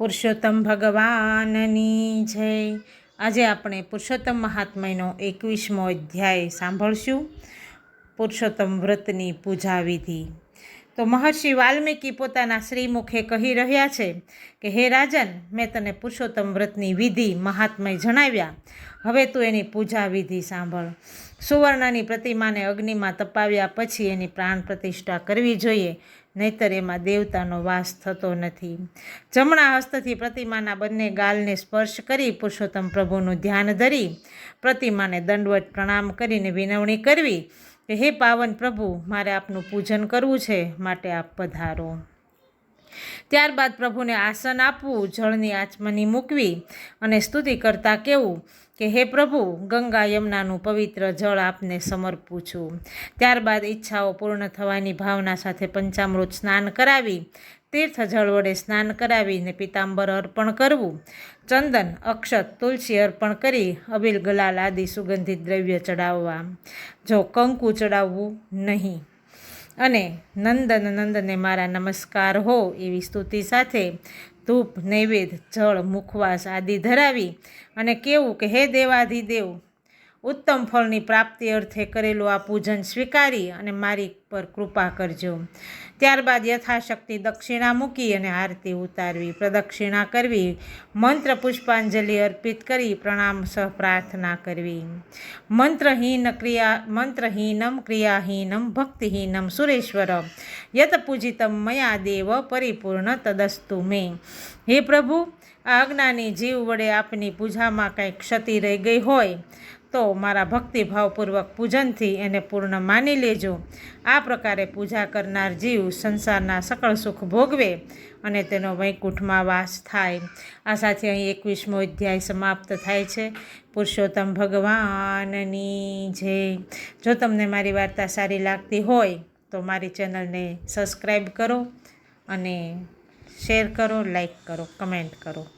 પુરુષોત્તમ ભગવાનની જય। આજે આપણે પુરુષોત્તમ મહાત્મ્યનો 21મો અધ્યાય સાંભળશું। પુરુષોત્તમ વ્રતની પૂજા વિધિ। તો મહર્ષિ વાલ્મીકી પોતાના શ્રીમુખે કહી રહ્યા છે કે હે રાજન, મેં તને પુરુષોત્તમ વ્રતની વિધિ મહાત્મ્ય જણાવ્યા, હવે તું એની પૂજા વિધિ સાંભળ। સુવર્ણની પ્રતિમાને અગ્નિમાં તપાવ્યા પછી એની પ્રાણ પ્રતિષ્ઠા કરવી જોઈએ, નહીતર એમાં દેવતાનો વાસ થતો નથી। જમણા હસ્તથી પ્રતિમાના બંને ગાલને સ્પર્શ કરી પુરુષોત્તમ પ્રભુનું ધ્યાન ધરી પ્રતિમાને દંડવત પ્રણામ કરીને વિનવણી કરવી કે હે પાવન પ્રભુ, મારે આપનું પૂજન કરવું છે, માટે આપ પધારો। ત્યારબાદ પ્રભુને આસન આપવું, જળની આચમની મૂકવી અને સ્તુતિ કરતાં કહેવું કે હે પ્રભુ, ગંગા યમુનાનું પવિત્ર જળ આપને સમર્પું છું। ત્યારબાદ ઈચ્છાઓ પૂર્ણ થવાની ભાવના સાથે પંચામૃત સ્નાન કરાવી, તીર્થ જળ વડે સ્નાન કરાવીને પિતાંબર અર્પણ કરવું, ચંદન, અક્ષત, તુલસી અર્પણ કરી અબીલ, ગુલાલ આદિ સુગંધિત દ્રવ્ય ચડાવવા, જો કંકુ ચડાવવું નહીં, અને નંદને મારા નમસ્કાર હો એવી સ્તુતિ સાથે ધૂપ, નૈવેદ્ય, જળ, મુખવાસ આદિ ધરાવી અને કહેવું કે હે દેવાધિદેવ, ઉત્તમ ફળની પ્રાપ્તિ અર્થે કરેલું આ પૂજન સ્વીકારી અને મારી પર કૃપા કરજો। ત્યારબાદ યથાશક્તિ દક્ષિણા મૂકી અને આરતી ઉતારવી, પ્રદક્ષિણા કરવી, મંત્ર પુષ્પાંજલિ અર્પિત કરી પ્રણામ સહ પ્રાર્થના કરવી। મંત્રહીનમ ક્રિયાહીનમ ભક્તિહીનમ સુરેશ્વર યત પૂજિતમ મયા દેવ પરિપૂર્ણ તદસ્તુ મે। હે પ્રભુ, આ અજ્ઞાની જીવ વડે આપની પૂજામાં કંઈ ક્ષતિ રહી ગઈ હોય તો મારા ભક્તિભાવપૂર્વક પૂજનથી એને પૂર્ણ માની લેજો। આ પ્રકારે પૂજા કરનાર જીવ સંસારના સકળ સુખ ભોગવે અને તેનો વૈકુંઠમાં વાસ થાય। આ સાથે અહીં 21મો અધ્યાય સમાપ્ત થાય છે। પુરુષોત્તમ ભગવાનની જય। જો તમને મારી વાર્તા સારી લાગતી હોય તો મારી ચેનલને સબસ્ક્રાઈબ કરો અને શેર કરો, લાઈક કરો, કમેન્ટ કરો।